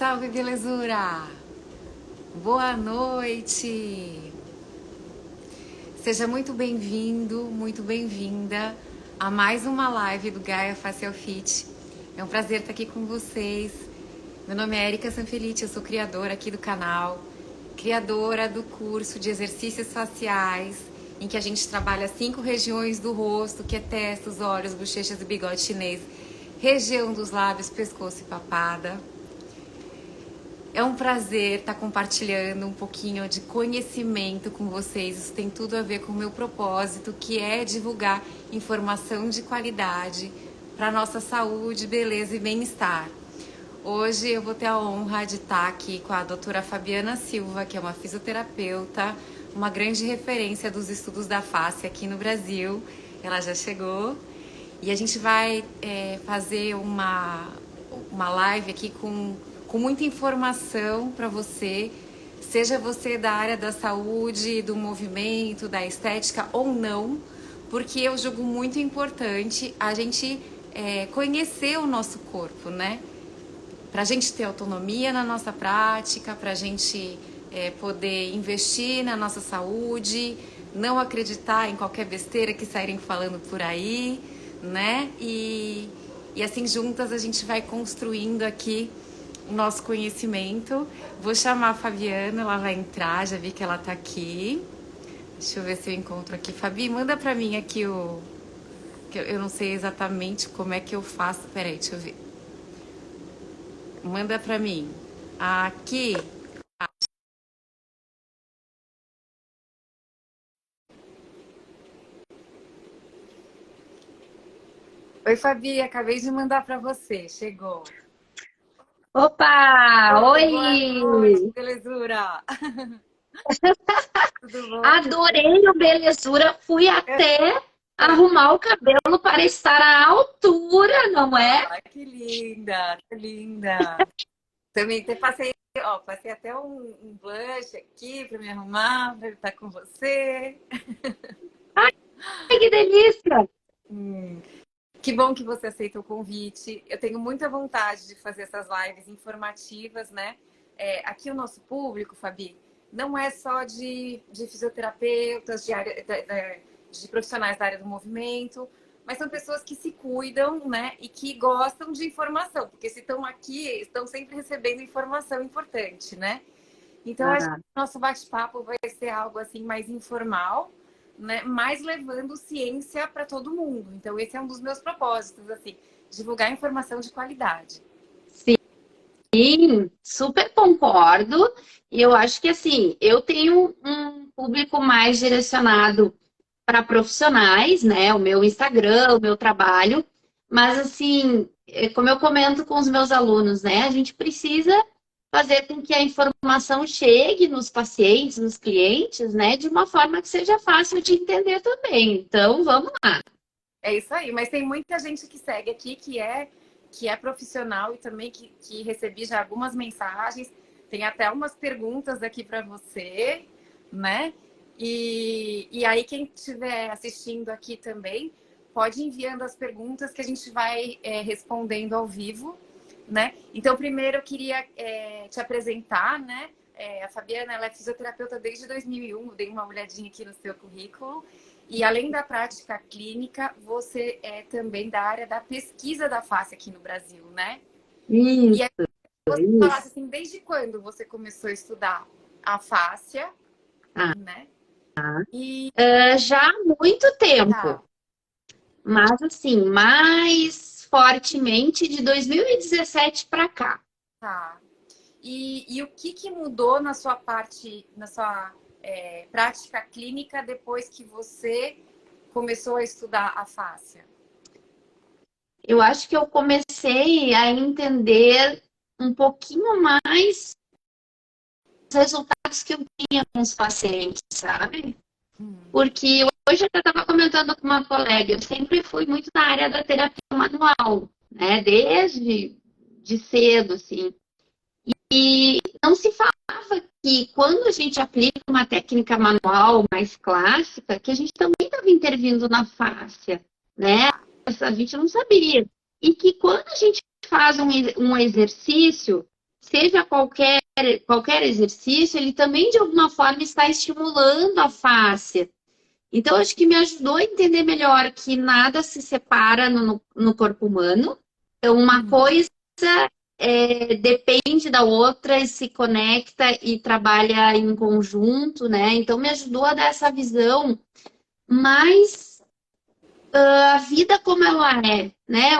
Salve, belezura! Boa noite! Seja muito bem-vindo, muito bem-vinda a mais uma live do Gaia Facial Fit. É um prazer estar aqui com vocês. Meu nome é Erika Sanfelice, eu sou criadora aqui do canal, criadora do curso de exercícios faciais, em que a gente trabalha 5 regiões do rosto, que é testa, os olhos, bochechas e bigode chinês, região dos lábios, pescoço e papada. É um prazer estar compartilhando um pouquinho de conhecimento com vocês. Isso tem tudo a ver com o meu propósito, que é divulgar informação de qualidade para a nossa saúde, beleza e bem-estar. Hoje eu vou ter a honra de estar aqui com a doutora Fabiana Silva, que é uma fisioterapeuta, uma grande referência dos estudos da face aqui no Brasil. Ela já chegou e a gente vai fazer uma live aqui com muita informação para você, seja você da área da saúde, do movimento, da estética ou não, porque eu julgo muito importante a gente conhecer o nosso corpo, né? Para a gente ter autonomia na nossa prática, para a gente poder investir na nossa saúde, não acreditar em qualquer besteira que saírem falando por aí, né? E assim juntas a gente vai construindo aqui o nosso conhecimento. Vou chamar a Fabiana, ela vai entrar, já vi que ela tá aqui. Deixa eu ver se eu encontro aqui. Fabi, manda pra mim aqui o... Eu não sei exatamente como é que eu faço. Peraí, deixa eu ver. Manda pra mim. Aqui. Oi, Fabi, acabei de mandar pra você. Chegou. Opa! Oi, boa noite, Oi! belezura. Tudo bom? Adorei o belezura, fui até Ah, arrumar o cabelo para estar à altura, não é? que linda, que linda. Também passei até um blush aqui para me arrumar, para estar com você. Ai, que delícia! Hum, que bom que você aceita o convite. Eu tenho muita vontade de fazer essas lives informativas, né? Aqui o nosso público, Fabi, não é só de fisioterapeutas, de profissionais da área do movimento, mas são pessoas que se cuidam, né? E que gostam de informação, porque se estão aqui, estão sempre recebendo informação importante, né? Então, acho que Ah, o nosso bate-papo vai ser algo assim mais informal, né? Mas levando ciência para todo mundo. Então, esse é um dos meus propósitos, assim, divulgar informação de qualidade. sim, super concordo. E eu acho que assim, eu tenho um público mais direcionado para profissionais, né? O meu Instagram, o meu trabalho. Mas assim, como eu comento com os meus alunos, né? A gente precisa fazer com que a informação chegue nos pacientes, nos clientes, né? De uma forma que seja fácil de entender também. Então, vamos lá. É isso aí. Mas tem muita gente que segue aqui que é profissional e também que recebi já algumas mensagens. Tem até umas perguntas aqui para você, né? E aí, quem estiver assistindo aqui também, pode ir enviando as perguntas que a gente vai respondendo ao vivo, né? Então, primeiro eu queria te apresentar, né? A Fabiana, ela é fisioterapeuta desde 2001, eu dei uma olhadinha aqui no seu currículo. E além da prática clínica, você é também da área da pesquisa da face aqui no Brasil, né? E aí Isso, você falasse isso. assim, desde quando você começou a estudar a fáscia, Ah, né? E já há muito tempo, tá, mas assim, mais fortemente de 2017 para cá. tá. E o que mudou na sua prática clínica depois que você começou a estudar a fáscia? Eu acho que eu comecei a entender um pouquinho mais os resultados que eu tinha com os pacientes, sabe? Hum, Porque hoje eu estava comentando com uma colega, eu sempre fui muito na área da terapia manual, né? Desde de cedo, assim. E não se falava que quando a gente aplica uma técnica manual mais clássica, que a gente também estava intervindo na fáscia, né? A gente não sabia. E que quando a gente faz um exercício seja qualquer exercício, ele também de alguma forma está estimulando a fáscia. Então, acho que me ajudou a entender melhor que nada se separa no corpo humano. Então, uma coisa depende da outra e se conecta e trabalha em conjunto, né? Então, me ajudou a dar essa visão mais a vida como ela é, né?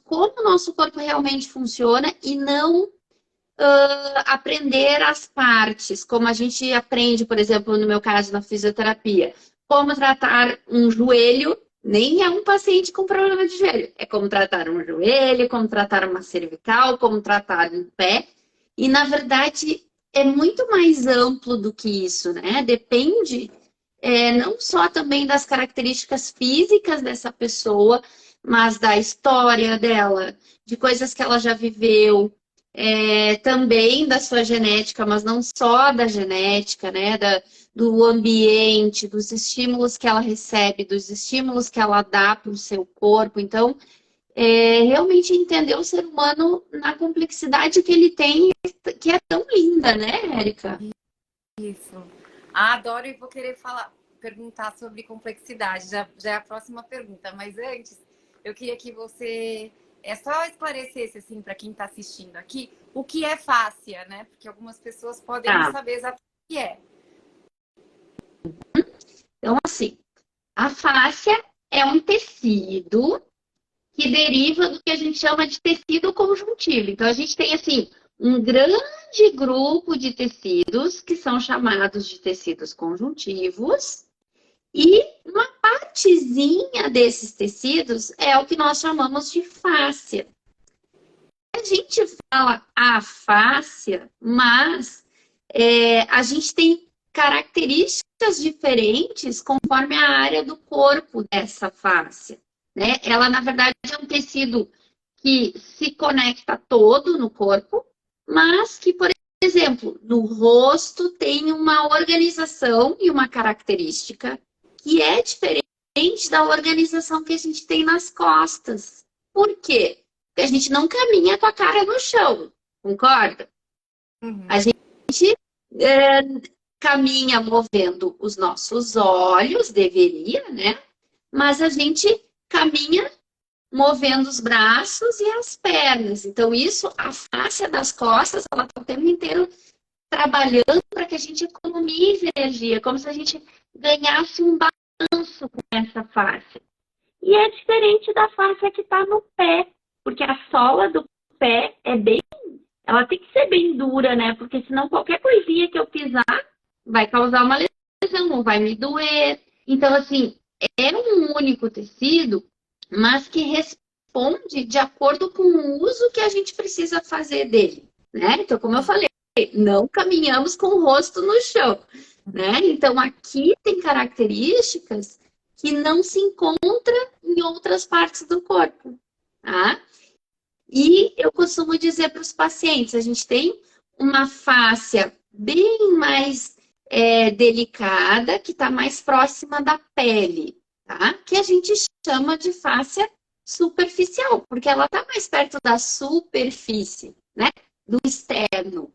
Como o nosso corpo realmente funciona e não aprender as partes, como a gente aprende, por exemplo, no meu caso, na fisioterapia, como tratar um joelho, nem é um paciente com problema de joelho, é como tratar um joelho, como tratar uma cervical, como tratar um pé, e na verdade é muito mais amplo do que isso, né? Depende não só também das características físicas dessa pessoa, mas da história dela, de coisas que ela já viveu, também da sua genética, mas não só da genética, né? Do ambiente, dos estímulos que ela recebe, dos estímulos que ela dá para o seu corpo. Então, realmente entender o ser humano na complexidade que ele tem, que é tão linda, né, Érica? Isso. Ah, adoro e vou querer perguntar sobre complexidade. Já é a próxima pergunta. Mas antes, eu queria que você só esclarecesse assim para quem está assistindo aqui o que é fáscia, né? Porque algumas pessoas podem não Tá. saber exatamente o que é. Então, assim, a fáscia é um tecido que deriva do que a gente chama de tecido conjuntivo. Então, a gente tem, assim, um grande grupo de tecidos que são chamados de tecidos conjuntivos e uma partezinha desses tecidos é o que nós chamamos de fáscia. A gente fala a fáscia, mas a gente tem características diferentes conforme a área do corpo dessa fáscia, né? Ela, na verdade, é um tecido que se conecta todo no corpo, mas que, por exemplo, no rosto tem uma organização e uma característica que é diferente da organização que a gente tem nas costas. Por quê? Porque a gente não caminha com a cara no chão, concorda? Uhum. A gente caminha movendo os nossos olhos, deveria, né? Mas a gente caminha movendo os braços e as pernas. Então, isso, a face das costas, ela está o tempo inteiro trabalhando para que a gente economize energia, como se a gente ganhasse um balanço com essa face. E é diferente da face que está no pé, porque a sola do pé ela tem que ser bem dura, né? Porque senão qualquer coisinha que eu pisar vai causar uma lesão, não vai me doer. Então, assim, é um único tecido, mas que responde de acordo com o uso que a gente precisa fazer dele, né? Então, como eu falei, não caminhamos com o rosto no chão, né? Então, aqui tem características que não se encontram em outras partes do corpo, tá? E eu costumo dizer para os pacientes, a gente tem uma fáscia bem mais delicada, que está mais próxima da pele, tá? Que a gente chama de fáscia superficial, porque ela está mais perto da superfície, né? Do externo.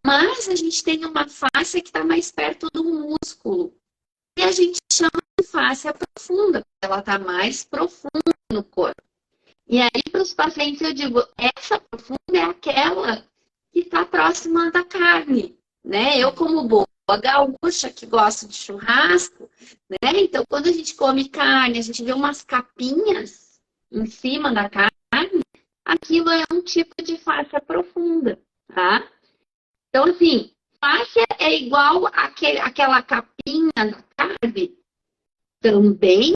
Mas a gente tem uma fáscia que está mais perto do músculo, e a gente chama de fáscia profunda, porque ela está mais profunda no corpo. E aí, para os pacientes, eu digo, essa profunda é aquela que está próxima da carne, né? Eu, como boa gaúcha, que gosto de churrasco, né? Então, quando a gente come carne, a gente vê umas capinhas em cima da carne, aquilo é um tipo de fáscia profunda, tá? Então, assim, fáscia é igual aquela capinha da carne, também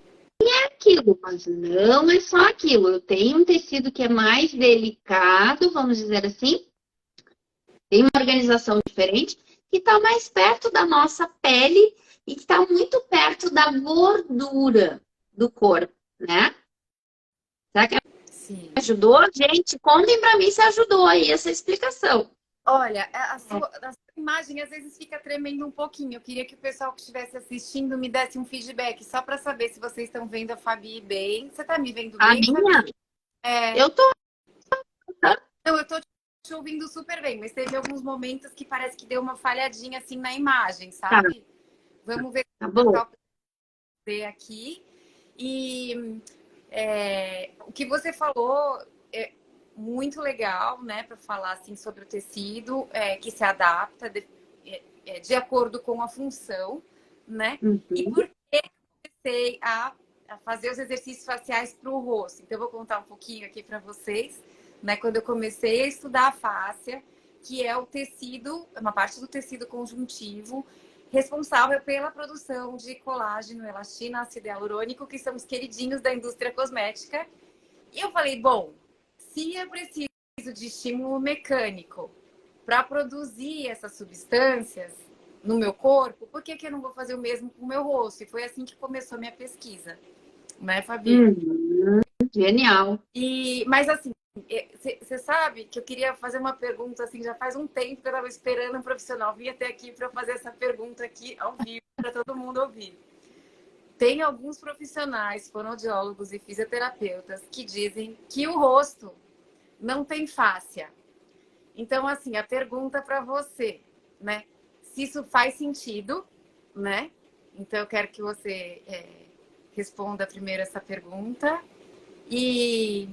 aquilo, mas não é só aquilo. Eu tenho um tecido que é mais delicado, vamos dizer assim, tem uma organização diferente, que está mais perto da nossa pele e que está muito perto da gordura do corpo, né? Será que Sim. ajudou? Gente, contem para mim se ajudou aí essa explicação. Olha, a sua imagem às vezes fica tremendo um pouquinho. Eu queria que o pessoal que estivesse assistindo me desse um feedback, só para saber se vocês estão vendo a Fabi bem. Você está me vendo A bem, Fabi? minha, É, eu tô. não, eu tô te ouvindo super bem, mas teve alguns momentos que parece que deu uma falhadinha assim na imagem, Tá, sabe? Vamos ver tá se bom. eu ver aqui. E o que você falou é muito legal, né, para falar assim sobre o tecido que se adapta de acordo com a função, né? E Uhum. por que eu comecei a fazer os exercícios faciais para o rosto? Então, eu vou contar um pouquinho aqui para vocês, né? Quando eu comecei a estudar a fáscia, que é o tecido, uma parte do tecido conjuntivo responsável pela produção de colágeno, elastina, ácido hialurônico, que são os queridinhos da indústria cosmética. E eu falei, bom, se eu preciso de estímulo mecânico para produzir essas substâncias no meu corpo, por que eu não vou fazer o mesmo com o meu rosto? E foi assim que começou a minha pesquisa, né, Fabi? Uhum. Genial. Mas assim, você sabe que eu queria fazer uma pergunta assim, já faz um tempo que eu estava esperando um profissional vir até aqui para fazer essa pergunta aqui ao vivo para todo mundo ouvir. Tem alguns profissionais, fonoaudiólogos e fisioterapeutas que dizem que o rosto não tem fáscia. Então, assim, a pergunta para você, né? Se isso faz sentido, né? Então, eu quero que você responda primeiro essa pergunta. E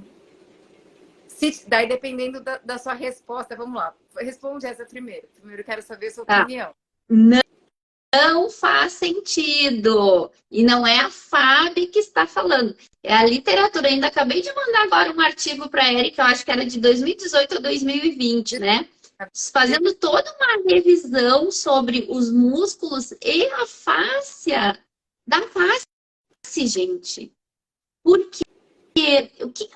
daí, dependendo da sua resposta, vamos lá. Responde essa primeiro. Primeiro, eu quero saber a sua Tá. opinião. Não faz sentido. E não é a Fábio que está falando. É a literatura. Eu ainda acabei de mandar agora um artigo para a Erika, eu acho que era de 2018 ou 2020, né? Fazendo toda uma revisão sobre os músculos e a fáscia da face, gente. Porque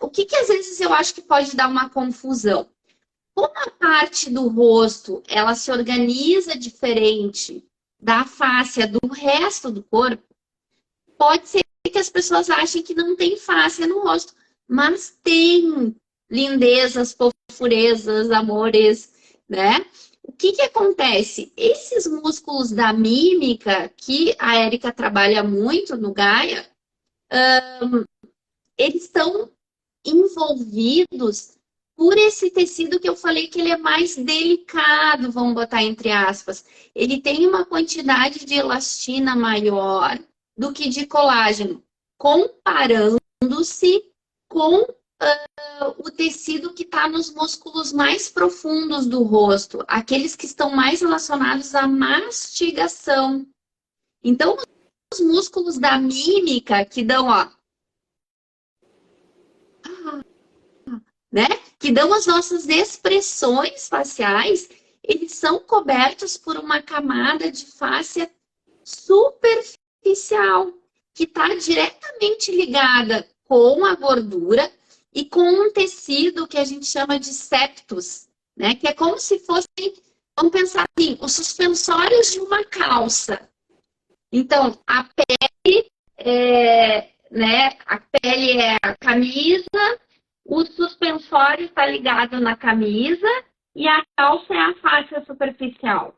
o que às vezes eu acho que pode dar uma confusão? Como a parte do rosto ela se organiza diferente da face do resto do corpo, pode ser que as pessoas achem que não tem face no rosto, mas tem lindezas, fofurezas, amores, né? O que acontece? Esses músculos da mímica, que a Érica trabalha muito no Gaia, eles estão envolvidos por esse tecido que eu falei que ele é mais delicado, vamos botar entre aspas. Ele tem uma quantidade de elastina maior do que de colágeno, comparando-se com o tecido que está nos músculos mais profundos do rosto, aqueles que estão mais relacionados à mastigação. Então, os músculos da mímica que dão, ó, né? Que dão as nossas expressões faciais, eles são cobertos por uma camada de fáscia superficial, que está diretamente ligada com a gordura e com um tecido que a gente chama de septos, né? Que é como se fossem, vamos pensar assim, os suspensórios de uma calça. Então, a pele né? A pele é a camisa, o suspensório está ligado na camisa e a calça é a faixa superficial.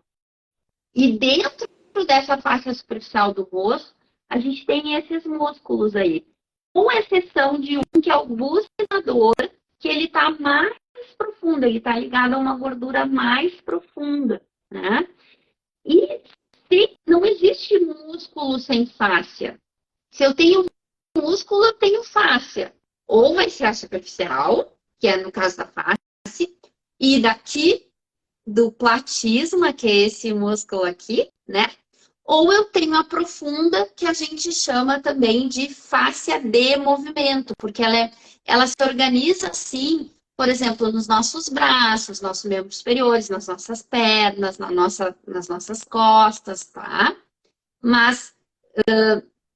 E dentro dessa faixa superficial do rosto, a gente tem esses músculos aí. Com exceção de um que é o bucinador, que ele está mais profundo, ele está ligado a uma gordura mais profunda, né? E não existe músculo sem fáscia. Se eu tenho músculo, eu tenho fáscia. Ou vai ser a superficial, que é no caso da face, e daqui do platisma, que é esse músculo aqui, né? Ou eu tenho a profunda, que a gente chama também de fáscia de movimento, porque ela se organiza assim, por exemplo, nos nossos braços, nossos membros superiores, nas nossas pernas, nas nossas costas, tá? Mas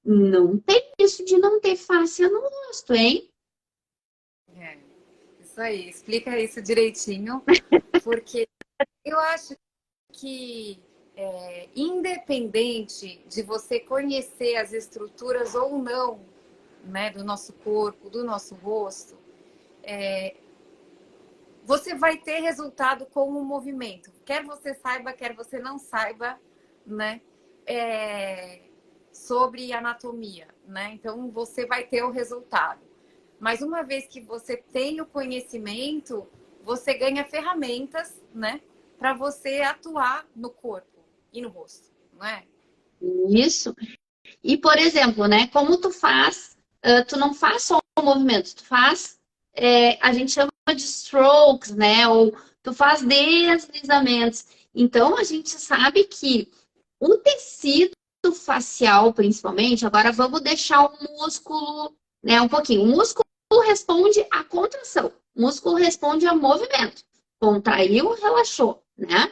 não tem isso de não ter fáscia no rosto, hein? Isso aí, explica isso direitinho, porque eu acho que independente de você conhecer as estruturas ou não, né, do nosso corpo, do nosso rosto, você vai ter resultado com o movimento. Quer você saiba, quer você não saiba, né, sobre anatomia, né? Então, você vai ter o resultado. Mas uma vez que você tem o conhecimento, você ganha ferramentas, né, para você atuar no corpo e no rosto, não é? Isso. E, por exemplo, né, como tu faz, tu não faz só o movimento, tu faz, a gente chama de strokes, né, ou tu faz deslizamentos. Então, a gente sabe que o tecido facial, principalmente, agora vamos deixar o músculo, né, um pouquinho. O músculo responde à contração, o músculo responde ao movimento. Contraiu, relaxou, né?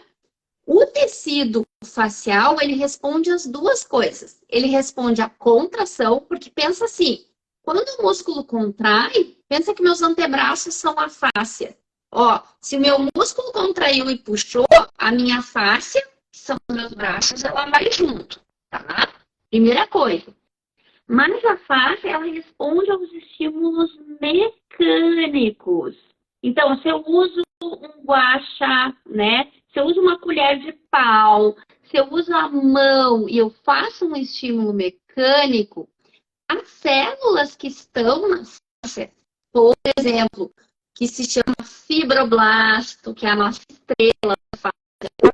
O tecido facial, ele responde às duas coisas. Ele responde à contração, porque pensa assim, quando o músculo contrai, pensa que meus antebraços são a fáscia. Ó, se o meu músculo contraiu e puxou, a minha fáscia, que são os meus braços, ela vai junto, tá? Primeira coisa. Mas a fáscia, ela responde aos estímulos mecânicos. Então, se eu uso um guaxa, né? Se eu uso uma colher de pau, se eu uso a mão e eu faço um estímulo mecânico, as células que estão na fáscia, por exemplo, que se chama fibroblasto, que é a nossa estrela da fáscia,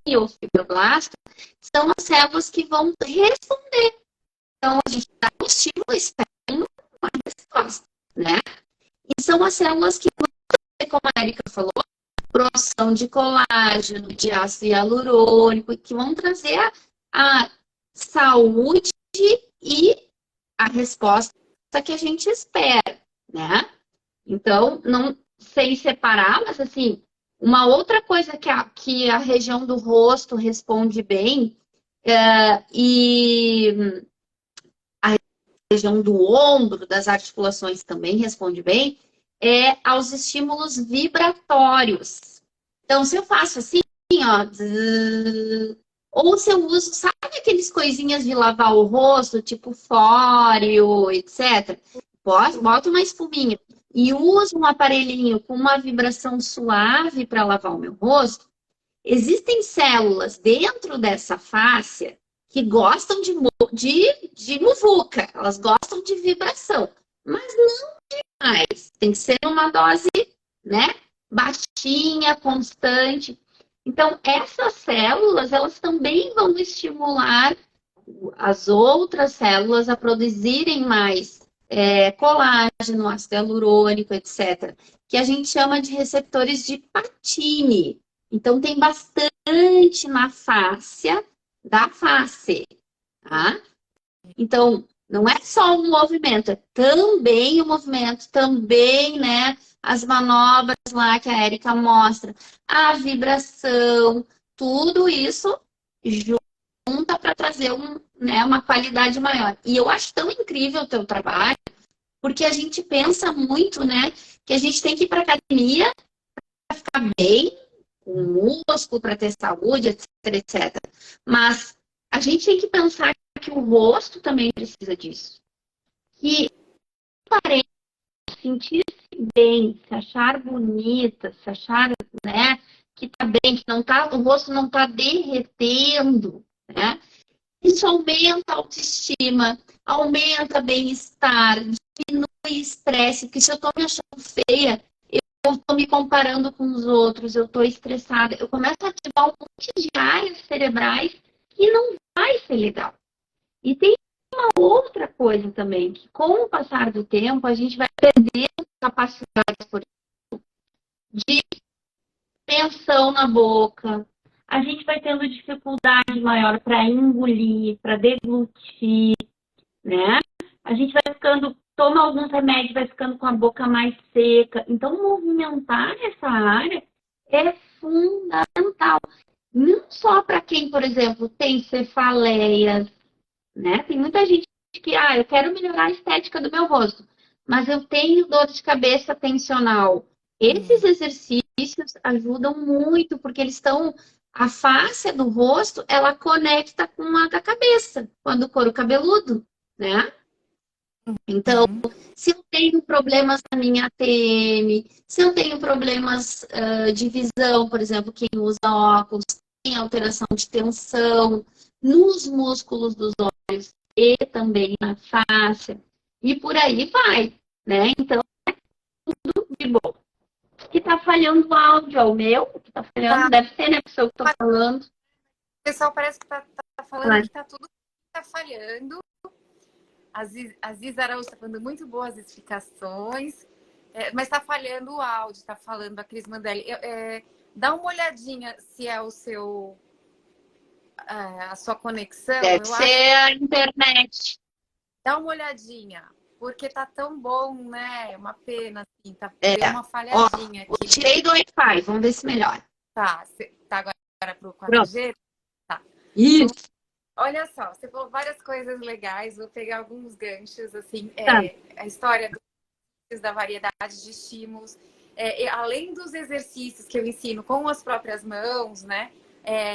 e o fibroblasto, são as células que vão responder. Então, a gente dá um estímulo externo, uma resposta, né? E são as células que, como a Erika falou, produção de colágeno, de ácido hialurônico, que vão trazer a saúde e a resposta que a gente espera, né? Então, não sem separar, mas assim, uma outra coisa que a região do rosto responde bem, e a região do ombro, das articulações também responde bem, aos estímulos vibratórios. Então, se eu faço assim, ó, ou se eu uso, sabe aqueles coisinhas de lavar o rosto, tipo Fóreo, etc. Boto uma espuminha e uso um aparelhinho com uma vibração suave para lavar o meu rosto. Existem células dentro dessa fáscia que gostam de muvuca, elas gostam de vibração, mas não demais. Tem que ser uma dose, né, baixinha, constante. Então, essas células, elas também vão estimular as outras células a produzirem mais colágeno, ácido hialurônico, etc., que a gente chama de receptores de Pacini. Então, tem bastante na fáscia da face, tá? Então, não é só um movimento, é também o movimento, também, né, as manobras lá que a Erika mostra, a vibração, tudo isso junta para trazer né, uma qualidade maior. E eu acho tão incrível o teu trabalho, porque a gente pensa muito, né, que a gente tem que ir para academia para ficar bem, com músculo, para ter saúde, etc, etc. Mas a gente tem que pensar que o rosto também precisa disso. Que aparência, sentir-se bem, se achar bonita, se achar, né, que tá bem, que não tá, o rosto não tá derretendo, né? Isso aumenta a autoestima, aumenta bem-estar, diminui estresse, porque se eu tô me achando feia, eu tô me comparando com os outros, eu tô estressada, eu começo a ativar um monte de áreas cerebrais que não vai ser legal. E tem uma outra coisa também, que com o passar do tempo, a gente vai perdendo capacidades, por exemplo, de tensão na boca, a gente vai tendo dificuldade maior para engolir, para deglutir, né? A gente vai ficando, toma alguns remédios, vai ficando com a boca mais seca. Então, movimentar essa área é fundamental. Não só para quem, por exemplo, tem cefaleias, né? Tem muita gente que, eu quero melhorar a estética do meu rosto, mas eu tenho dor de cabeça tensional. Esses exercícios ajudam muito, porque eles estão... A face do rosto, ela conecta com a da cabeça, com o couro cabeludo, né? Então, se eu tenho problemas na minha TM, se eu tenho problemas de visão, por exemplo, quem usa óculos, tem alteração de tensão nos músculos dos olhos e também na face, e por aí vai, né? Então, é tudo de bom. Que tá falhando o áudio, é o meu que tá falhando? Tá. Deve ser, né, pessoa que eu tô falando. O pessoal parece que tá falando que tá tudo tá falhando. A Ziz Araújo está falando muito boas explicações, mas está falhando o áudio, está falando a Cris Mandelli. Dá uma olhadinha se é o seu a sua conexão. Deve ser a internet. Dá uma olhadinha, porque tá tão bom, né? É uma pena, assim, deu uma Ó, falhadinha eu aqui. tirei do Wi-Fi, vamos ver se melhora. Tá agora pro 4G? Tá. Isso. Olha só, você falou várias coisas legais, vou pegar alguns ganchos, assim, Tá. a história da variedade de estímulos, além dos exercícios que eu ensino com as próprias mãos, né?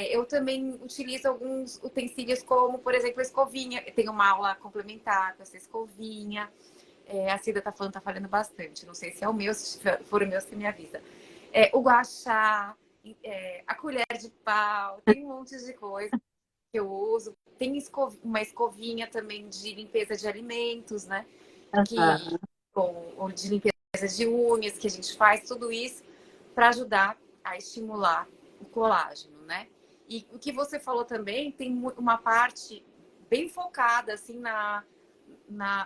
Eu também utilizo alguns utensílios como, por exemplo, a escovinha. Eu tenho uma aula complementar com essa escovinha. A Cida tá falando bastante. Não sei se é o meu, se for o meu, você me avisa. O guachá, a colher de pau, tem um monte de coisa que eu uso. Tem uma escovinha também de limpeza de alimentos, né? Ou de limpeza de unhas que a gente faz, tudo isso para ajudar a estimular o colágeno, né? E o que você falou também tem uma parte bem focada assim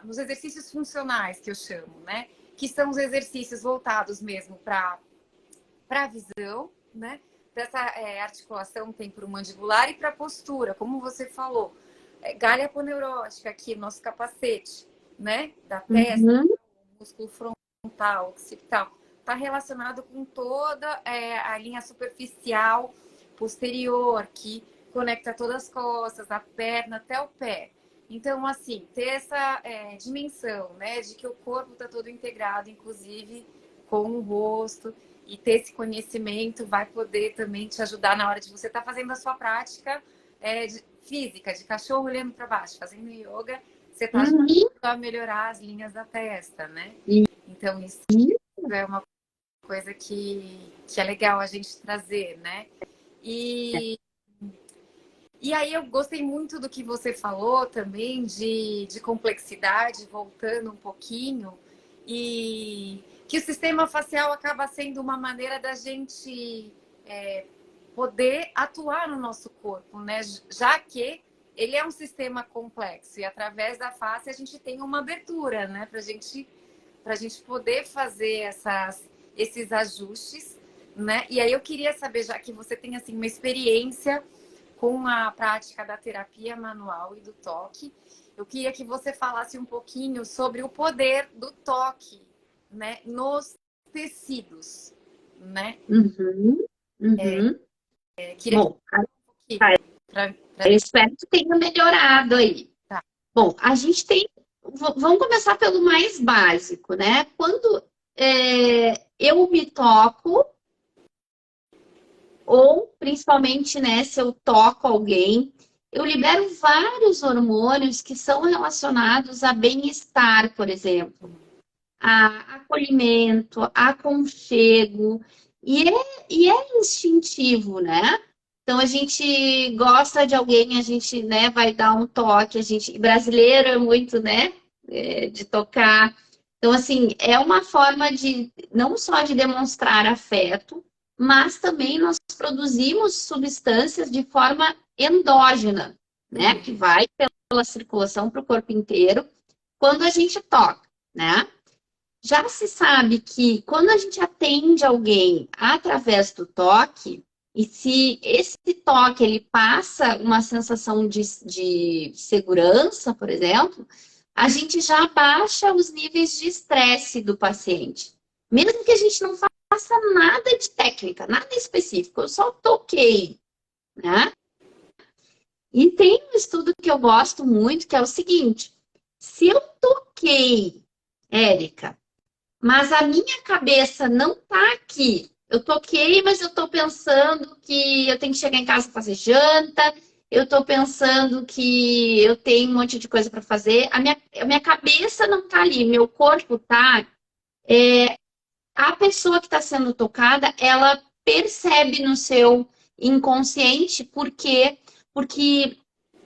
nos exercícios funcionais que eu chamo, né? Que são os exercícios voltados mesmo para a visão, né? Dessa articulação temporomandibular e para a postura, como você falou. Galha aponeurótica aqui, nosso capacete, né? Da testa, músculo frontal, occipital. Está relacionado com toda a linha superficial posterior, que conecta todas as costas, a perna até o pé. Então, assim, ter essa dimensão, né? De que o corpo está todo integrado, inclusive com o rosto. E ter esse conhecimento vai poder também te ajudar na hora de você estar fazendo a sua prática física, de cachorro olhando para baixo, fazendo yoga, você está ajudando a melhorar as linhas da testa, né? Então, isso é uma coisa que é legal a gente trazer, né? E aí eu gostei muito do que você falou também de complexidade, voltando um pouquinho, e que o sistema facial acaba sendo uma maneira da gente poder atuar no nosso corpo, né? Já que ele é um sistema complexo e através da face a gente tem uma abertura, né? Para a gente poder fazer esses ajustes, né? E aí eu queria saber, já que você tem assim uma experiência com a prática da terapia manual e do toque, eu queria que você falasse um pouquinho sobre o poder do toque, né, nos tecidos, né? Queria Bom, eu espero que tenha melhorado aí. Tá. Bom, a gente tem... Vamos começar pelo mais básico, né? Quando eu me toco, ou principalmente, né, se eu toco alguém, eu libero vários hormônios que são relacionados a bem-estar, por exemplo, a acolhimento, a aconchego, e é instintivo, né? Então a gente gosta de alguém, a gente, né, vai dar um toque, brasileiro é muito, né, de tocar. Então, assim, é uma forma de não só de demonstrar afeto, mas também nós produzimos substâncias de forma endógena, né? Que vai pela circulação para o corpo inteiro quando a gente toca, né? Já se sabe que quando a gente atende alguém através do toque, e se esse toque ele passa uma sensação de segurança, por exemplo, a gente já baixa os níveis de estresse do paciente. Mesmo que a gente não faça nada de técnica, nada específico, eu só toquei, né? E tem um estudo que eu gosto muito, que é o seguinte: se eu toquei, Érica, mas a minha cabeça não tá aqui. Eu toquei, mas eu tô pensando que eu tenho que chegar em casa e fazer janta. Eu tô pensando que eu tenho um monte de coisa para fazer. A minha cabeça não tá ali, meu corpo tá. A pessoa que está sendo tocada, ela percebe no seu inconsciente, porque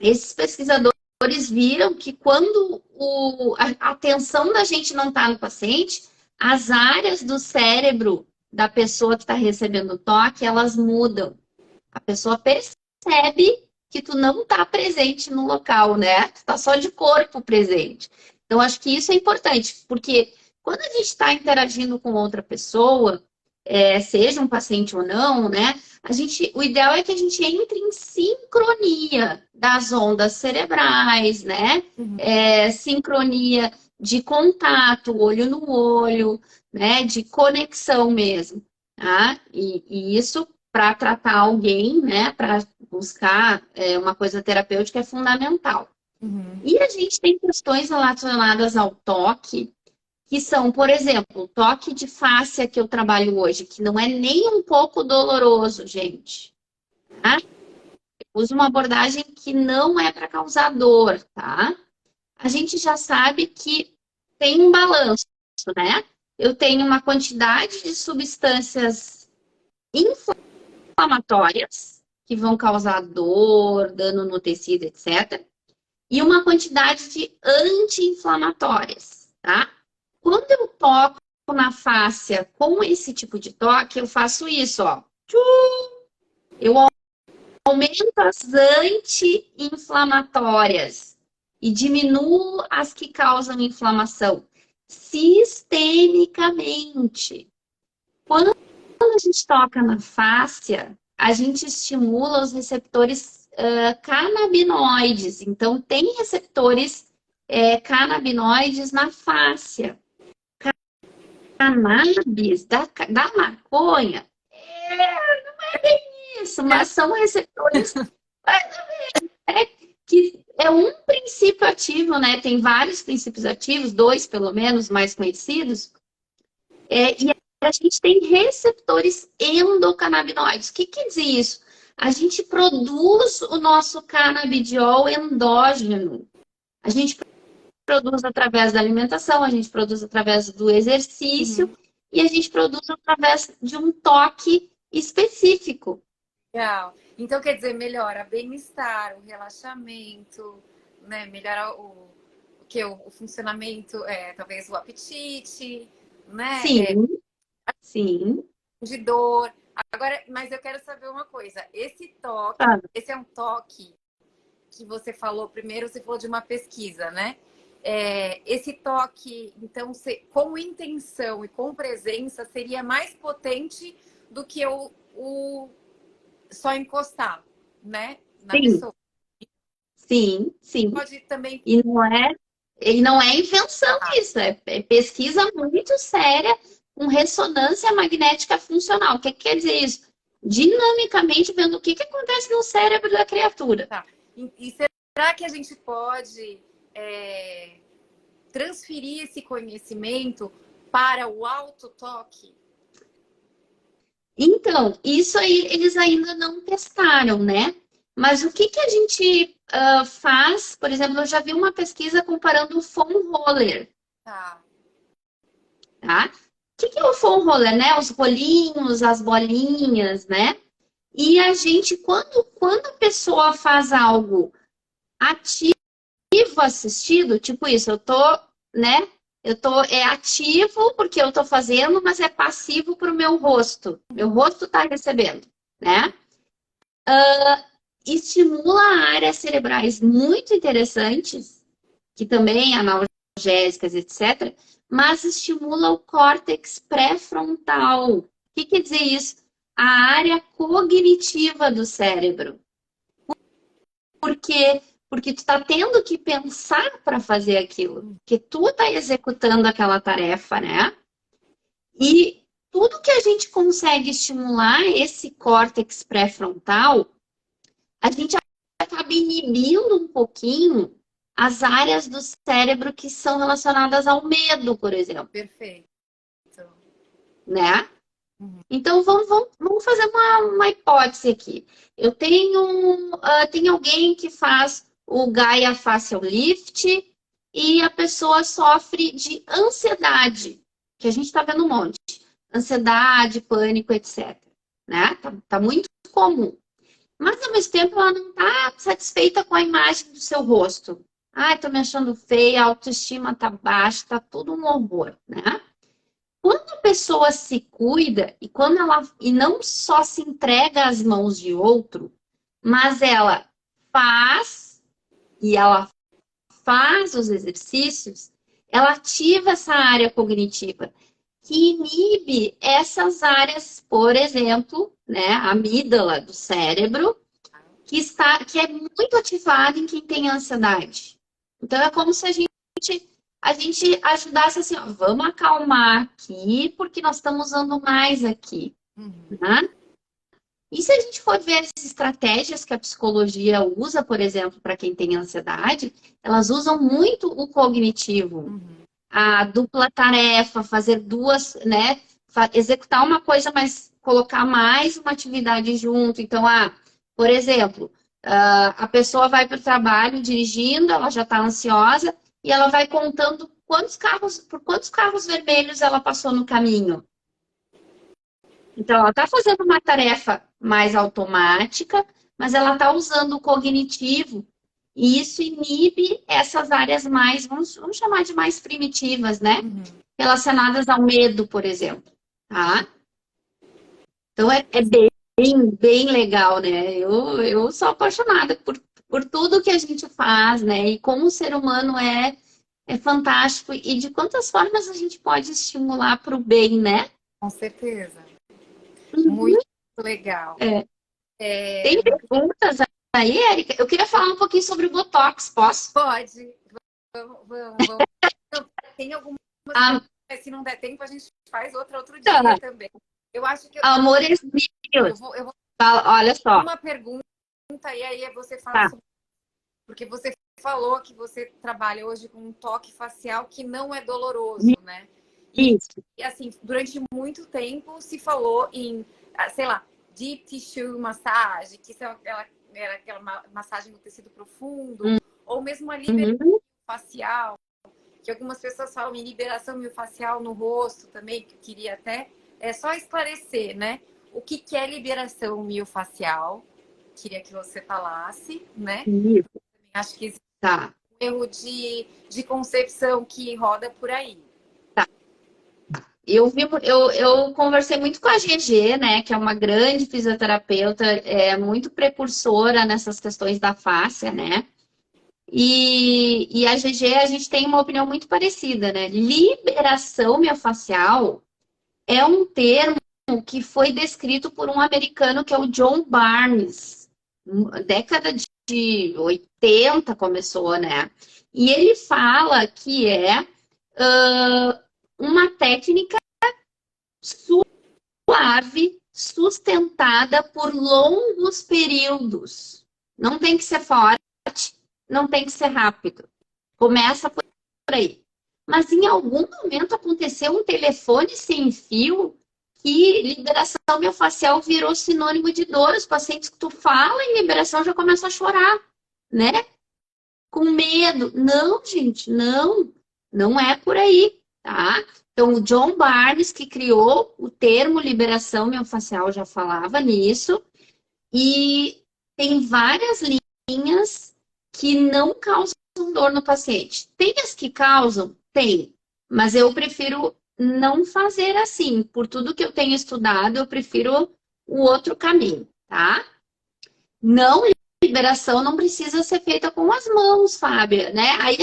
esses pesquisadores viram que quando a atenção da gente não está no paciente, as áreas do cérebro da pessoa que está recebendo o toque, elas mudam. A pessoa percebe que tu não está presente no local, né? Tu está só de corpo presente. Então, acho que isso é importante, porque quando a gente está interagindo com outra pessoa, seja um paciente ou não, né? O ideal é que a gente entre em sincronia das ondas cerebrais, né? Sincronia de contato, olho no olho, né? De conexão mesmo, tá? E isso para tratar alguém, né? Para buscar uma coisa terapêutica é fundamental. Uhum. E a gente tem questões relacionadas ao toque, que são, por exemplo, o toque de fáscia que eu trabalho hoje, que não é nem um pouco doloroso, gente. Tá? Eu uso uma abordagem que não é para causar dor, tá? A gente já sabe que tem um balanço, né? Eu tenho uma quantidade de substâncias inflamatórias que vão causar dor, dano no tecido, etc. E uma quantidade de anti-inflamatórias, tá? Quando eu toco na fáscia com esse tipo de toque, eu faço isso, ó. Eu aumento as anti-inflamatórias e diminuo as que causam inflamação sistemicamente. Quando a gente toca na fáscia, a gente estimula os receptores canabinoides. Então, tem receptores canabinoides na fáscia. Cannabis da maconha, não é bem isso, mas são receptores que é um princípio ativo, né? Tem vários princípios ativos, 2 pelo menos, mais conhecidos, e a gente tem receptores endocannabinoides. O que quer dizer isso? A gente produz o nosso canabidiol endógeno. A gente produz através da alimentação, a gente produz através do exercício e a gente produz através de um toque específico. Legal. Então, quer dizer, melhora bem-estar, o relaxamento, né? Melhora o funcionamento, talvez o apetite, né? Sim, sim. De dor. Agora, mas eu quero saber uma coisa. Esse é um toque que você falou primeiro, você falou de uma pesquisa, né? Esse toque, então, com intenção e com presença, seria mais potente do que o só encostar, né? Na Sim, pessoa. sim, sim. Pode também. E não é invenção isso, é pesquisa muito séria com ressonância magnética funcional. O que quer dizer isso? Dinamicamente vendo o que acontece no cérebro da criatura. Tá. E será que a gente pode transferir esse conhecimento para o autotoque? Então, isso aí eles ainda não testaram, né? Mas o que a gente faz? Por exemplo, eu já vi uma pesquisa comparando o foam roller. Tá. Tá? O que é o foam roller, né? Os rolinhos, as bolinhas, né? E a gente, quando a pessoa faz algo ativo assistido, tipo isso, né? É ativo porque eu tô fazendo, mas é passivo para o meu rosto. Meu rosto tá recebendo, né? Estimula áreas cerebrais muito interessantes, que também analgésicas, etc., mas estimula o córtex pré-frontal. O que quer dizer isso? A área cognitiva do cérebro. Por quê? Porque tu está tendo que pensar para fazer aquilo. Porque tu está executando aquela tarefa, né? E tudo que a gente consegue estimular esse córtex pré-frontal, a gente acaba inibindo um pouquinho as áreas do cérebro que são relacionadas ao medo, por exemplo. Perfeito. Né? Então, vamos fazer uma hipótese aqui. Eu tenho alguém que faz o Gaia Facial Lift e a pessoa sofre de ansiedade, que a gente está vendo um monte. Ansiedade, pânico, etc. Né? Tá muito comum. Mas, ao mesmo tempo, ela não está satisfeita com a imagem do seu rosto. Ai, tô me achando feia, a autoestima tá baixa, tá tudo um horror, né? Quando a pessoa se cuida e quando ela e não só se entrega às mãos de outro, mas ela faz os exercícios, ela ativa essa área cognitiva que inibe essas áreas, por exemplo, né, a amígdala do cérebro, que é muito ativada em quem tem ansiedade. Então é como se a gente ajudasse assim, ó, vamos acalmar aqui, porque nós estamos usando mais aqui, né? E se a gente for ver as estratégias que a psicologia usa, por exemplo, para quem tem ansiedade, elas usam muito o cognitivo, a dupla tarefa, fazer duas, né? Executar uma coisa, mas colocar mais uma atividade junto. Então, por exemplo, a pessoa vai para o trabalho dirigindo, ela já está ansiosa e ela vai contando por quantos carros vermelhos ela passou no caminho. Então, ela está fazendo uma tarefa mais automática, mas ela está usando o cognitivo e isso inibe essas áreas mais, vamos chamar de mais primitivas, né? Relacionadas ao medo, por exemplo, tá? Então, é bem legal, né? Eu sou apaixonada por tudo que a gente faz, né? E como o ser humano é fantástico e de quantas formas a gente pode estimular para o bem, né? Com certeza. Muito legal. Tem perguntas aí, Érica? Eu queria falar um pouquinho sobre o Botox, posso? Pode. Vamos. Tem algumas perguntas, se não der tempo, a gente faz outro dia também. Eu acho que Amores meus. Eu vou olha só. Uma pergunta e aí você fala sobre... Porque você falou que você trabalha hoje com um toque facial que não é doloroso, né? Isso. E assim, durante muito tempo se falou em, sei lá, deep tissue massage, que era aquela massagem no tecido profundo, ou mesmo a liberação facial, que algumas pessoas falam em liberação miofascial no rosto também, que eu queria até só esclarecer, né? O que é liberação miofascial? Queria que você falasse, né? Isso. Acho que existe um erro de concepção que roda por aí. Eu conversei muito com a GG, né, que é uma grande fisioterapeuta, muito precursora nessas questões da face, né? E a GG, a gente tem uma opinião muito parecida, né? Liberação miofascial é um termo que foi descrito por um americano que é o John Barnes. Década de 80 começou, né? E ele fala que é uma técnica suave, sustentada por longos períodos. Não tem que ser forte, não tem que ser rápido. Começa por aí. Mas em algum momento aconteceu um telefone sem fio que liberação miofascial virou sinônimo de dor. Os pacientes que tu fala em liberação já começam a chorar, né? Com medo. Não, gente, não é por aí, tá? Então, o John Barnes, que criou o termo liberação miofascial, já falava nisso. E tem várias linhas que não causam dor no paciente. Tem as que causam? Tem. Mas eu prefiro não fazer assim. Por tudo que eu tenho estudado, eu prefiro o outro caminho, tá? Não, liberação não precisa ser feita com as mãos, Fábia, né? Aí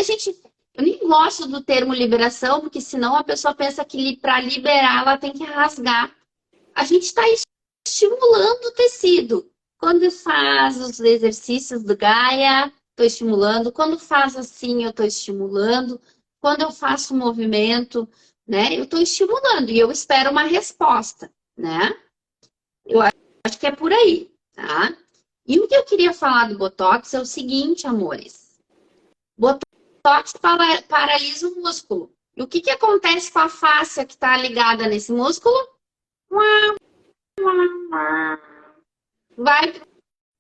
eu nem gosto do termo liberação, porque senão a pessoa pensa que para liberar ela tem que rasgar. A gente está estimulando o tecido. Quando faz os exercícios do Gaia, estou estimulando. Quando faz assim, eu estou estimulando. Quando eu faço movimento, né? Eu estou estimulando e eu espero uma resposta, né? Eu acho que é por aí, tá? E o que eu queria falar do Botox é o seguinte, amores. Botox paralisa o músculo. E o que acontece com a fáscia que está ligada nesse músculo? Vai pro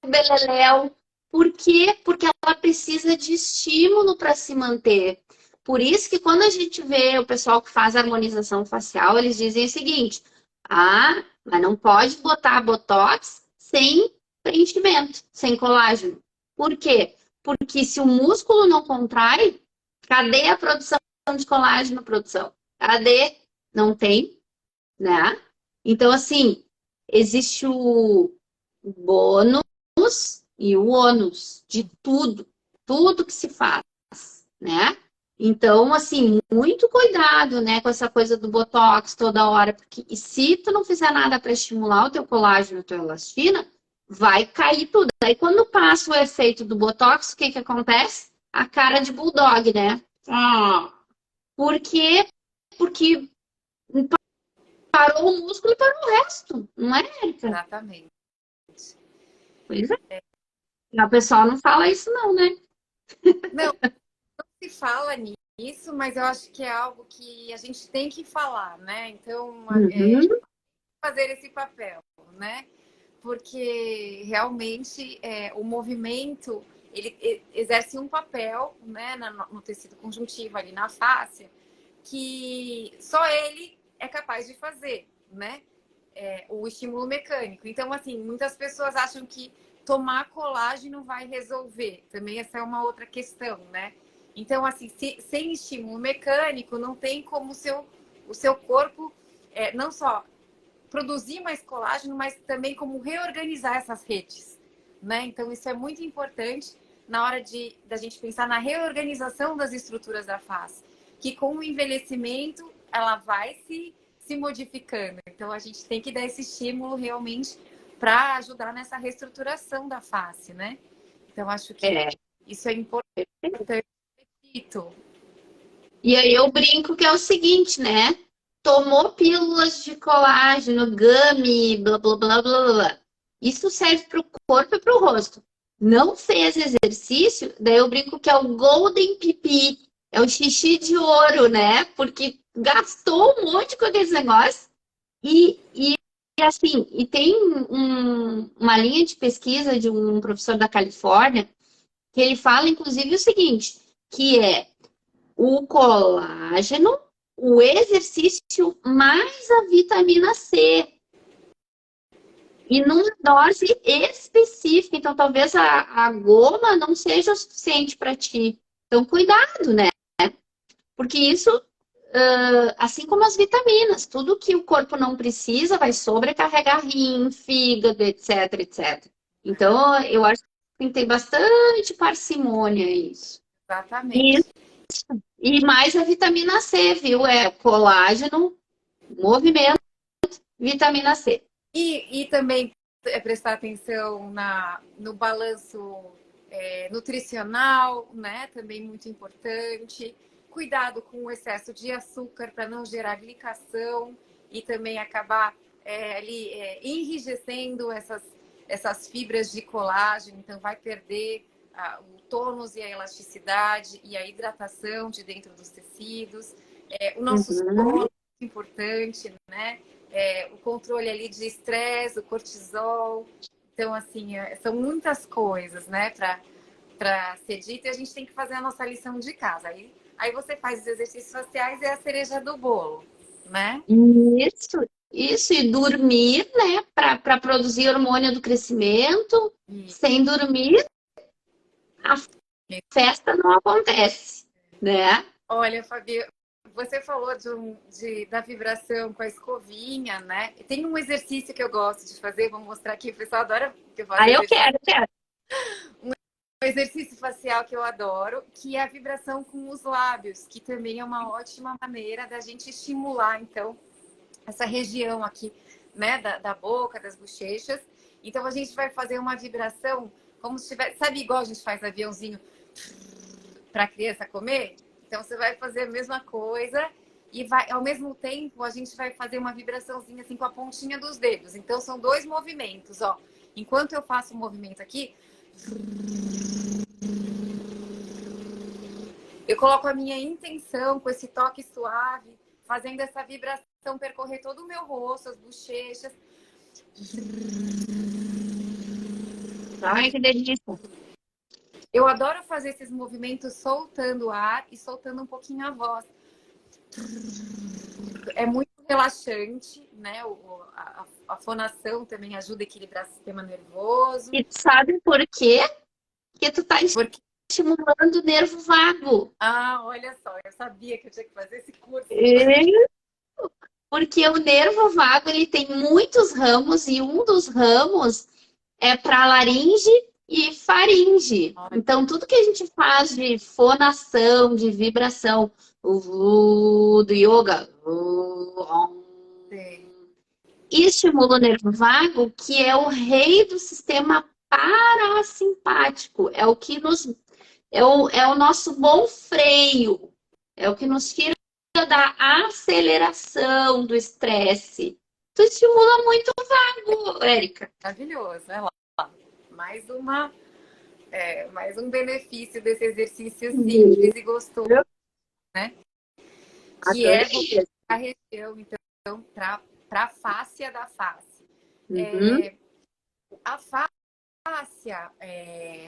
beleléu. Por quê? Porque ela precisa de estímulo para se manter. Por isso que quando a gente vê o pessoal que faz harmonização facial, eles dizem o seguinte: mas não pode botar Botox sem preenchimento, sem colágeno. Por quê? Porque se o músculo não contrai, cadê a produção de colágeno, produção? Cadê? não tem, né? Então, assim, existe o bônus e o ônus de tudo, tudo que se faz, né? Então, assim, muito cuidado, né, com essa coisa do botox toda hora, porque se tu não fizer nada para estimular o teu colágeno, a tua elastina, vai cair tudo. Aí quando passa o efeito do botox, o que que acontece? A cara de bulldog, né? Por quê? Porque parou o músculo e parou o resto, não é, Érica? Exatamente. Pois é. O pessoal não fala isso não, né? Não, se fala nisso, mas eu acho que é algo que a gente tem que falar, né? Então, Uhum. fazer esse papel, né? Porque realmente o movimento ele exerce um papel, né, no tecido conjuntivo ali na face, que só ele é capaz de fazer, né? O estímulo mecânico. Então, assim, muitas pessoas acham que tomar colágeno vai resolver. Também essa é uma outra questão, né? Então, assim, sem estímulo mecânico, não tem como o seu corpo não só produzir mais colágeno, mas também como reorganizar essas redes, né? Então, isso é muito importante na hora da gente pensar na reorganização das estruturas da face, que com o envelhecimento ela vai se modificando. Então, a gente tem que dar esse estímulo realmente para ajudar nessa reestruturação da face, né? Então, acho que É. isso é importante. E aí eu brinco que é o seguinte, né? Tomou pílulas de colágeno, gummy, blá, blá, blá, blá, blá. Isso serve para o corpo e para o rosto. Não fez exercício, daí eu brinco que é o golden pipi, é o xixi de ouro, né? Porque gastou um monte com aqueles negócios e assim, e tem uma linha de pesquisa de um professor da Califórnia que ele fala, inclusive, o seguinte, que é o colágeno, o exercício mais a vitamina C. E numa dose específica. Então, talvez a goma não seja o suficiente para ti. Então, cuidado, né? Porque isso, assim como as vitaminas, tudo que o corpo não precisa vai sobrecarregar rim, fígado, etc, etc. Então, eu acho que tem bastante parcimônia isso. E, Exatamente. e mais a vitamina C, viu? É colágeno, movimento, vitamina C. E também prestar atenção no balanço nutricional, né? Também muito importante. Cuidado com o excesso de açúcar para não gerar glicação e também acabar enrijecendo essas fibras de colágeno. Então, vai perder o tônus e a elasticidade e a hidratação de dentro dos tecidos. O nosso sono Uhum. é importante, né? O controle ali de estresse, o cortisol. Então, assim, são muitas coisas, né, para ser dito e a gente tem que fazer a nossa lição de casa. Aí você faz os exercícios faciais e é a cereja do bolo, né? Isso, isso, e dormir, né, para produzir hormônio do crescimento. E, Sem dormir, a festa não acontece, né? olha, Fabi, você falou da vibração com a escovinha, né? E tem um exercício que eu gosto de fazer, vou mostrar aqui, o pessoal adora que eu faço Aí eu exercício. quero, eu quero. Um exercício facial que eu adoro, que é a vibração com os lábios, que também é uma ótima maneira da gente estimular, então, essa região aqui, né, da boca, das bochechas. Então, a gente vai fazer uma vibração como se tivesse, sabe, igual a gente faz aviãozinho para a criança comer? Então, você vai fazer a mesma coisa e vai, ao mesmo tempo, a gente vai fazer uma vibraçãozinha assim com a pontinha dos dedos. Então, são dois movimentos, ó. Enquanto eu faço o movimento aqui, eu coloco a minha intenção com esse toque suave, fazendo essa vibração percorrer todo o meu rosto, as bochechas. Ai, que delícia. Eu adoro fazer esses movimentos soltando ar e soltando um pouquinho a voz. É muito relaxante, né? A fonação também ajuda a equilibrar o sistema nervoso. E tu sabe por quê? Porque tu tá Porque, estimulando o nervo vago. olha só, eu sabia que eu tinha que fazer esse curso. porque o nervo vago ele tem muitos ramos e um dos ramos é para laringe e faringe. Então, tudo que a gente faz de fonação, de vibração, o vu do yoga, Sei. estimula o nervo vago, que é o rei do sistema parasimpático. É o que nos é o nosso bom freio. É o que nos tira da aceleração do estresse. Tu estimula muito o vago, Érica. Maravilhoso, é lá. Mais uma, mais um benefício desse exercício simples e gostoso, né? Que é a região, então, para a fáscia da face. Uhum. A fáscia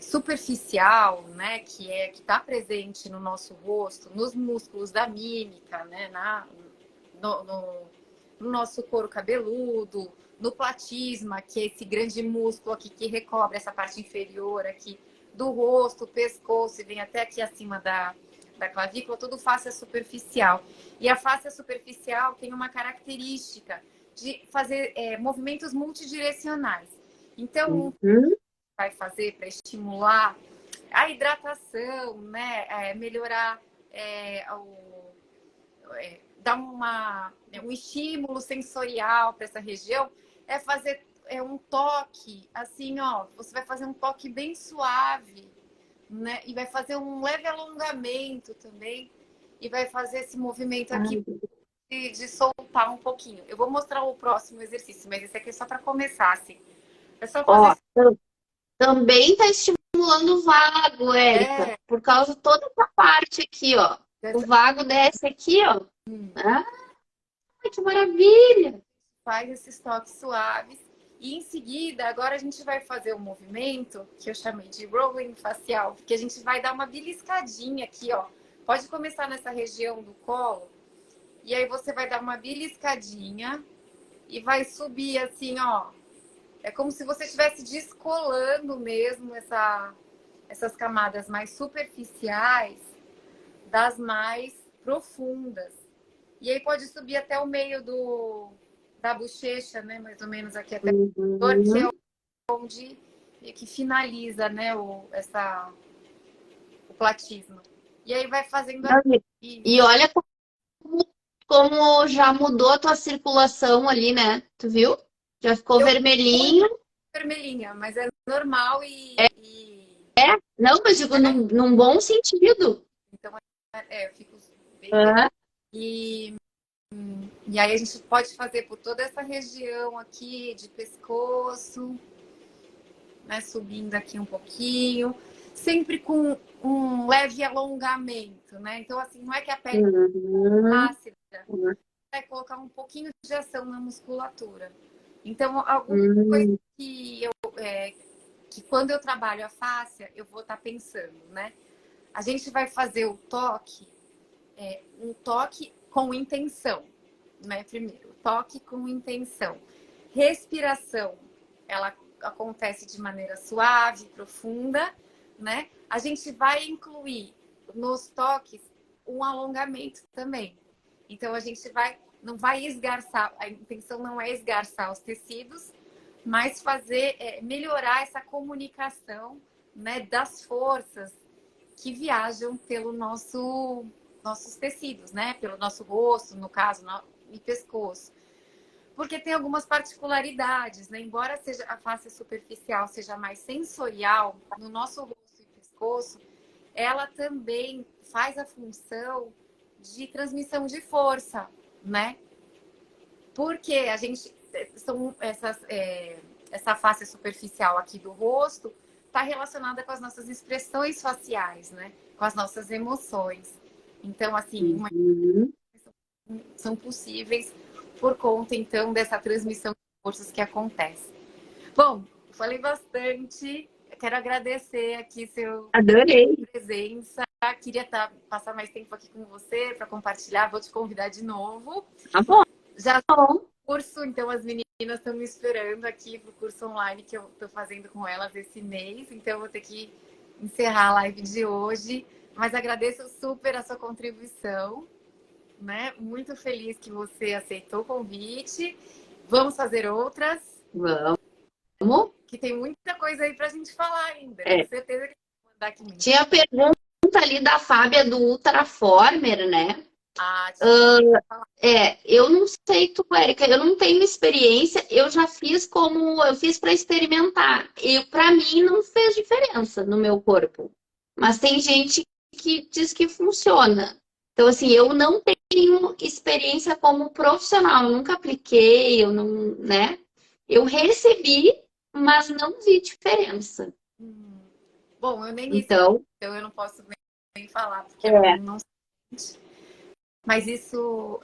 superficial, né, que está presente no nosso rosto, nos músculos da mímica, né, no nosso couro cabeludo, no platisma, que é esse grande músculo aqui que recobre essa parte inferior aqui do rosto, pescoço e vem até aqui acima da clavícula, tudo fáscia superficial. E a fáscia superficial tem uma característica de fazer movimentos multidirecionais. Então, vai fazer para estimular a hidratação, né? Melhorar, dar um estímulo sensorial para essa região, é fazer um toque, assim, ó, você vai fazer um toque bem suave, né? E vai fazer um leve alongamento também, e vai fazer esse movimento aqui de soltar um pouquinho. Eu vou mostrar o próximo exercício, mas esse aqui é só para começar, assim. É só fazer. Ó, também está estimulando o vago, Érica, por causa de toda essa parte aqui, ó. O vago desce aqui, ó. Ah, que maravilha! Faz esses toques suaves. E em seguida, agora a gente vai fazer um movimento que eu chamei de rolling facial, porque a gente vai dar uma beliscadinha aqui, ó. Pode começar nessa região do colo. E aí você vai dar uma beliscadinha e vai subir assim, ó. É como se você estivesse descolando mesmo essas camadas mais superficiais das mais profundas. E aí pode subir até o meio da bochecha, né? Mais ou menos aqui até o que é onde que finaliza, né? O platismo. E aí vai fazendo E olha como já mudou a tua circulação ali, né? Tu viu? Já ficou vermelhinho. Vermelhinha, mas é normal Não, mas digo num bom sentido. então eu fico bem. E E aí a gente pode fazer por toda essa região aqui de pescoço, né? Subindo aqui um pouquinho, sempre com um leve alongamento, né? Então, assim, não é que a pele ácida, vai colocar um pouquinho de ação na musculatura. Então, alguma coisa que quando eu trabalho a fáscia, eu vou estar pensando, né? A gente vai fazer o toque, um toque com intenção, né? Primeiro, toque com intenção. Respiração, ela acontece de maneira suave, profunda, né? A gente vai incluir nos toques um alongamento também. Então a gente não vai esgarçar, a intenção não é esgarçar os tecidos, mas fazer melhorar essa comunicação, né, das forças que viajam pelo nossos tecidos, né? Pelo nosso rosto, no caso, e pescoço. Porque tem algumas particularidades, né? Embora seja a face superficial seja mais sensorial, no nosso rosto e pescoço, ela também faz a função de transmissão de força, né? Porque a gente essa face superficial aqui do rosto está relacionada com as nossas expressões faciais, né? Com as nossas emoções. Então, assim, são possíveis por conta, então, dessa transmissão de forças que acontece. Bom, falei bastante. Quero agradecer aqui Adorei. presença. Queria passar mais tempo aqui com você para compartilhar. Vou te convidar de novo. Tá bom. Já bom. Curso, então as meninas estão me esperando aqui para o curso online que eu estou fazendo com elas esse mês. Então eu vou ter que encerrar a live de hoje. Mas agradeço super a sua contribuição. né? Muito feliz que você aceitou o convite. Vamos fazer outras, Vamos. que tem muita coisa aí pra gente falar ainda. É. Tenho certeza que vai mandar aqui. Tinha a pergunta ali da Fábia do Ultraformer, né? Eu não sei tu, Érica, eu não tenho experiência, eu já fiz eu fiz para experimentar. E para mim não fez diferença no meu corpo. Mas tem gente que diz que funciona. Então, assim, eu não tenho experiência como profissional, eu nunca apliquei, eu não, né? Eu recebi, mas não vi diferença. Bom, eu nem recebi, Então, então eu não posso nem falar, porque eu não sei. Mas isso,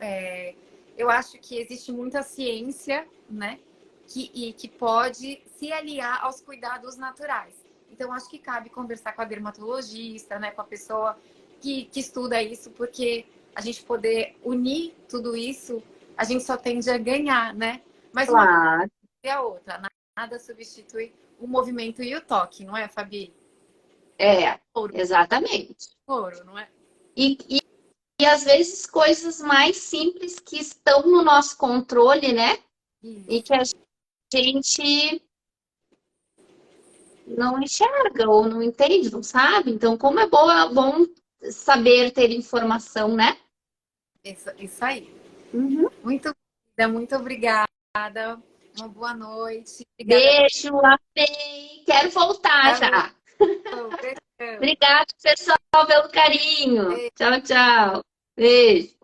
eu acho que existe muita ciência, né? Que pode se aliar aos cuidados naturais. Então, acho que cabe conversar com a dermatologista, né? Com a pessoa que estuda isso, porque a gente poder unir tudo isso, a gente só tende a ganhar, né? Mas uma coisa é a outra. Nada substitui o movimento e o toque, não é, Fabi? exatamente. Ouro, não é? E às vezes coisas mais simples que estão no nosso controle, né? Isso. E que a gente não enxerga ou não entende, não sabe. Então, como é bom saber ter informação, né? Isso aí. Uhum. Muito obrigada. Uma boa noite. Obrigada. Beijo, amei. Quero voltar já. Obrigada, pessoal, pelo carinho. Tchau, tchau. Beijo.